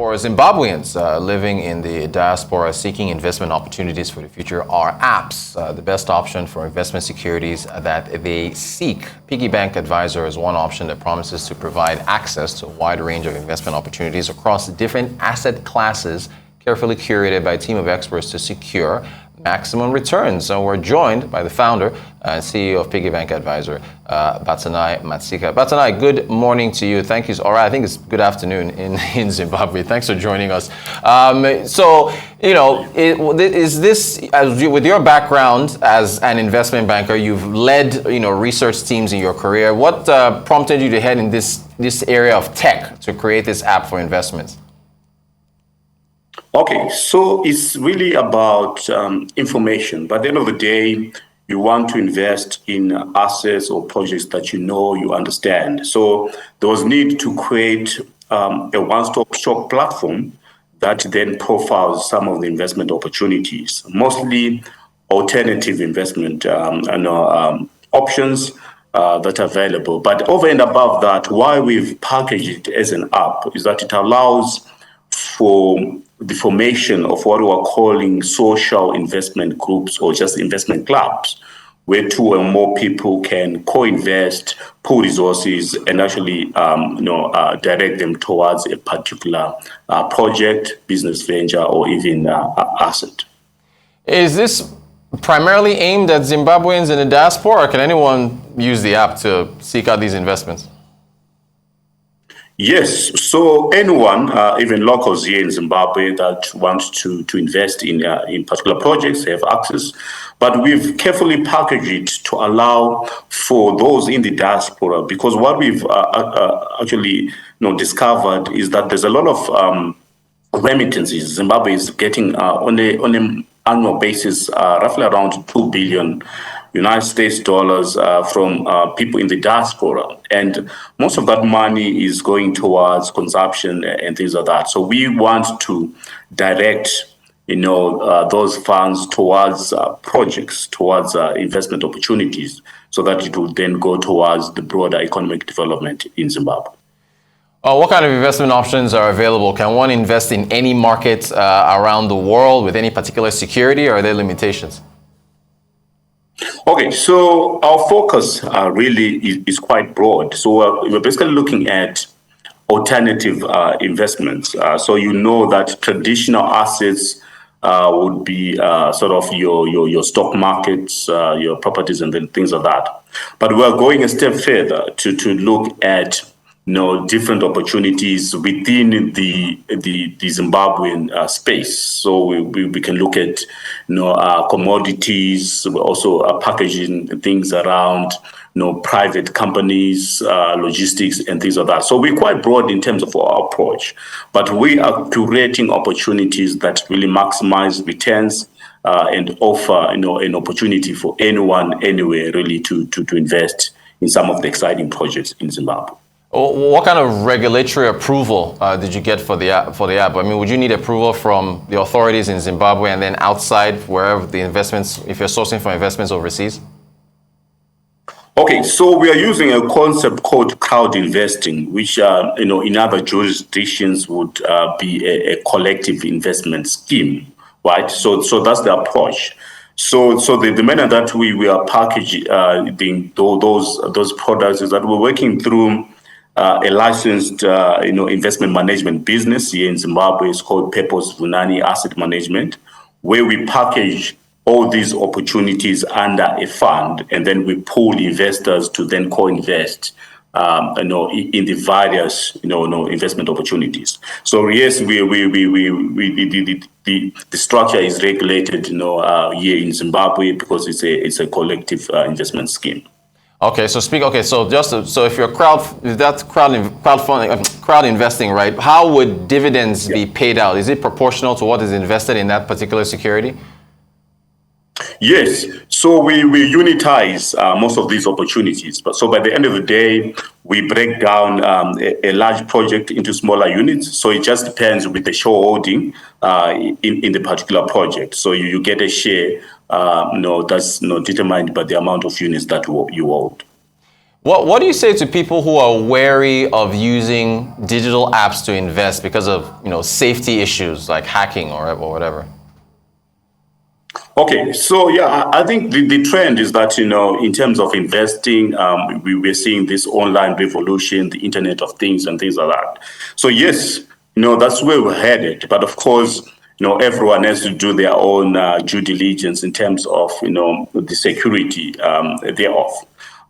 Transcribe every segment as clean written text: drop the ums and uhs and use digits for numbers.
For Zimbabweans living in the diaspora seeking investment opportunities for the future, are apps the best option for investment securities that they seek? PiggyBankAdvisor is one option that promises to provide access to a wide range of investment opportunities across different asset classes, carefully curated by a team of experts to secure maximum returns. So we're joined by the founder and CEO of PiggyBankAdvisor, Batanai Maksika. Batanai, good morning to you. Thank you. All right, I think it's good afternoon in Zimbabwe. Thanks for joining us. Is this, with your background as an investment banker, you've led, research teams in your career. What prompted you to head in this area of tech to create this app for investments? Okay, so it's really about information. But at the end of the day, you want to invest in assets or projects that you understand. So there was need to create a one-stop shop platform that then profiles some of the investment opportunities, mostly alternative investment options that are available. But over and above that, why we've packaged it as an app is that it allows for the formation of what we are calling social investment groups or just investment clubs, where two or more people can co-invest, pool resources, and actually direct them towards a particular project, business venture, or even asset. Is this primarily aimed at Zimbabweans in the diaspora, or can anyone use the app to seek out these investments? Yes, so anyone, even locals here in Zimbabwe that wants to invest in particular projects, they have access. But we've carefully packaged it to allow for those in the diaspora, because what we've actually discovered is that there's a lot of remittances. Zimbabwe is getting on an annual basis roughly around 2 billion United States dollars from people in the diaspora. And most of that money is going towards consumption and things like that. So we want to direct, those funds towards projects, towards investment opportunities, so that it will then go towards the broader economic development in Zimbabwe. What kind of investment options are available? Can one invest in any market around the world with any particular security, or are there limitations? Okay, so our focus really is quite broad. So we're basically looking at alternative investments. So that traditional assets would be sort of your stock markets, your properties, and then things like that. But we're going a step further to look at different opportunities within the Zimbabwean space. So we can look at commodities, also packaging things around private companies, logistics, and things like that. So we're quite broad in terms of our approach, but we are curating opportunities that really maximize returns and offer an opportunity for anyone, anywhere, really to invest in some of the exciting projects in Zimbabwe. What kind of regulatory approval did you get for the app? I mean, would you need approval from the authorities in Zimbabwe and then outside, wherever the investments, if you're sourcing for investments overseas? Okay, so we are using a concept called crowd investing, which in other jurisdictions would be a collective investment scheme, right? So that's the approach. So the manner that we are packaging those products is that we're working through a licensed investment management business here in Zimbabwe. It's called Purpose Vunani Asset Management, where we package all these opportunities under a fund, and then we pool investors to then co-invest in the various investment opportunities. So yes, the structure is regulated here in Zimbabwe because it's a collective investment scheme. Okay, so if you're crowd investing, right? How would dividends be paid out? Is it proportional to what is invested in that particular security? Yes, so we unitize most of these opportunities. But so by the end of the day, we break down a large project into smaller units. So it just depends with the shareholding in the particular project. So you get a share that's determined by the amount of units that you hold. What do you say to people who are wary of using digital apps to invest because of safety issues like hacking or whatever? Okay, so yeah, I think the trend is that, in terms of investing, we're seeing this online revolution, the Internet of Things and things like that. So yes, that's where we're headed. But of course, everyone has to do their own due diligence in terms of, the security thereof.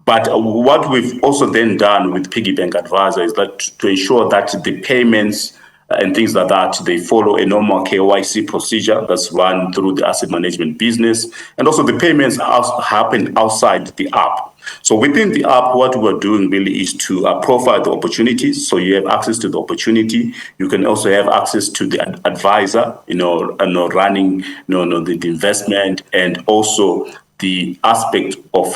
But what we've also then done with PiggyBankAdvisor is that to ensure that the payments and things like that, they follow a normal KYC procedure that's run through the asset management business. And also the payments happen outside the app. So within the app, what we're doing really is to profile the opportunities. So you have access to the opportunity. You can also have access to the advisor, running, the investment, and also the aspect of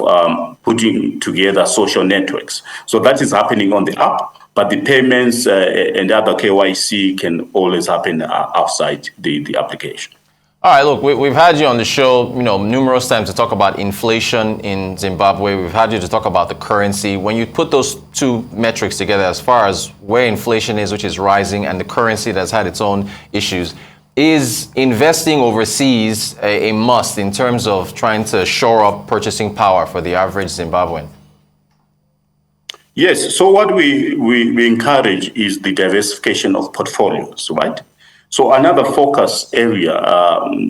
putting together social networks. So that is happening on the app, but the payments and other KYC can always happen outside the application. All right, look, we've had you on the show, numerous times to talk about inflation in Zimbabwe. We've had you to talk about the currency. When you put those two metrics together, as far as where inflation is, which is rising, and the currency that's had its own issues, is investing overseas a must in terms of trying to shore up purchasing power for the average Zimbabwean? Yes. So what we encourage is the diversification of portfolios, right? So another focus area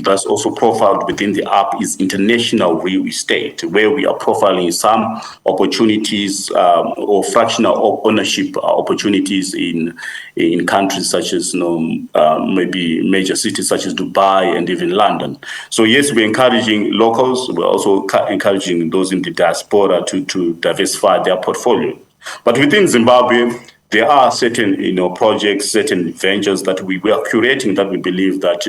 that's also profiled within the app is international real estate, where we are profiling some opportunities or fractional ownership opportunities in countries such as maybe major cities such as Dubai and even London. So yes, we're encouraging locals. We're also encouraging those in the diaspora to diversify their portfolio. But within Zimbabwe, there are certain, projects, certain ventures that we are curating that we believe that,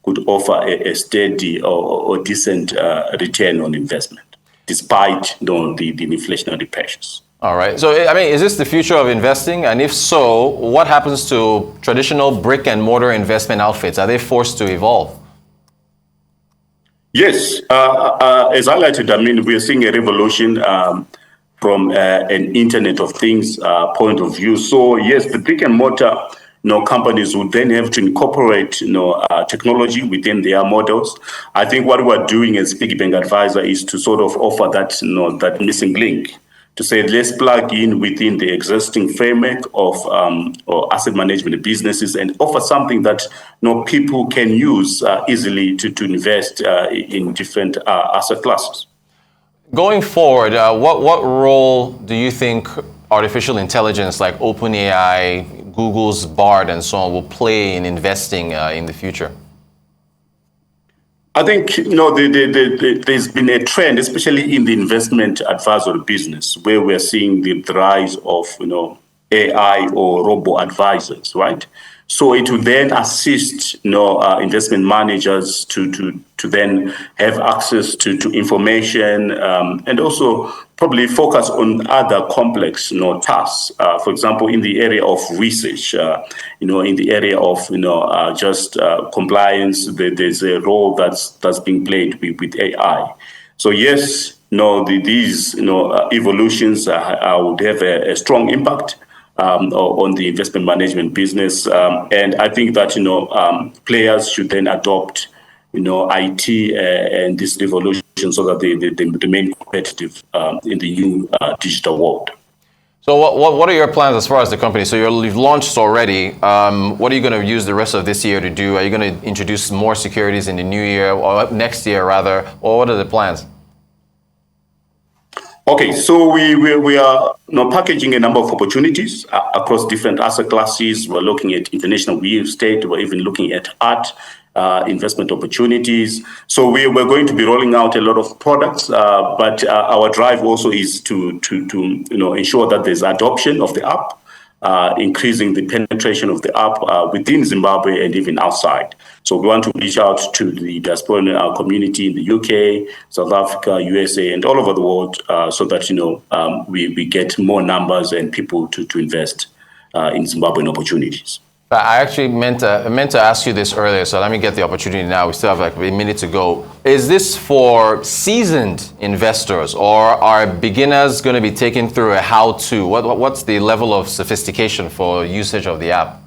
could offer a steady or decent return on investment, despite the inflationary pressures. All right. So, is this the future of investing? And if so, what happens to traditional brick and mortar investment outfits? Are they forced to evolve? Yes. As highlighted, we are seeing a revolution from an Internet of Things point of view. So yes, the brick and mortar companies would then have to incorporate technology within their models. I think what we're doing as PiggyBankAdvisor is to sort of offer that that missing link, to say let's plug in within the existing framework of or asset management businesses and offer something that people can use easily to invest in different asset classes. Going forward, what role do you think artificial intelligence like OpenAI, Google's Bard, and so on will play in investing in the future? I think there's been a trend, especially in the investment advisory business, where we're seeing the rise of AI or robo advisors, right? So it will then assist investment managers to then have access to information and also probably focus on other complex tasks. For example, in the area of research, in the area of just compliance, there's a role that's being played with AI. So yes, these evolutions would have a strong impact on the investment management business, and I think that players should then adopt IT and this revolution so that they remain competitive in the new digital world. So what are your plans as far as the company? So you've launched already. What are you going to use the rest of this year to do? Are you going to introduce more securities in the new year or next year rather? Or what are the plans? Okay, so we are packaging a number of opportunities across different asset classes. We're looking at international real estate. We're even looking at art investment opportunities. So we're going to be rolling out a lot of products, but our drive also is to ensure that there's adoption of the app, increasing the penetration of the app within Zimbabwe and even outside. So we want to reach out to the diaspora community in the UK, South Africa, USA, and all over the world, so that we get more numbers and people to invest in Zimbabwean opportunities. I actually meant to ask you this earlier, so let me get the opportunity now. We still have like a minute to go. Is this for seasoned investors, or are beginners going to be taken through a how-to? What's the level of sophistication for usage of the app?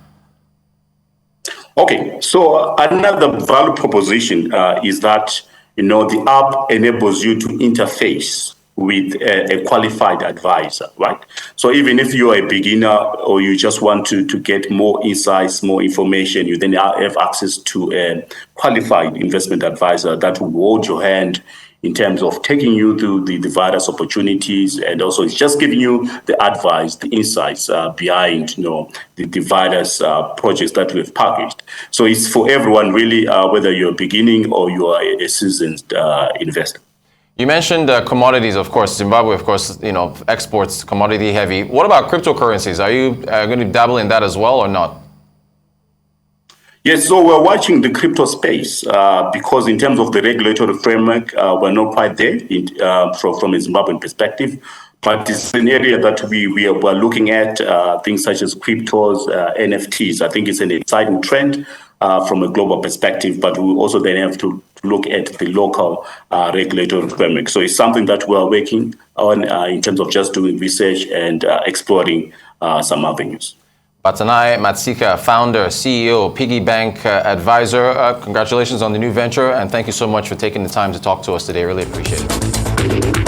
Okay, so another value proposition is that the app enables you to interface with a qualified advisor, right? So even if you're a beginner or you just want to get more insights, more information, you then have access to a qualified investment advisor that will hold your hand in terms of taking you through the various opportunities, and also it's just giving you the advice, the insights behind the various projects that we've packaged. So it's for everyone really, whether you're beginning or you are a seasoned investor. You mentioned commodities, of course. Zimbabwe, of course, exports commodity heavy. What about cryptocurrencies? Are you going to dabble in that as well or not? Yes, so we're watching the crypto space because in terms of the regulatory framework, we're not quite there from a Zimbabwean perspective. But it's an area that we're looking at, things such as cryptos, NFTs. I think it's an exciting trend from a global perspective, but we also then have to look at the local regulatory framework. So it's something that we're working on in terms of just doing research and exploring some avenues. Batanai Maksika, founder, CEO of PiggyBankAdvisor. Congratulations on the new venture, and thank you so much for taking the time to talk to us today. Really appreciate it.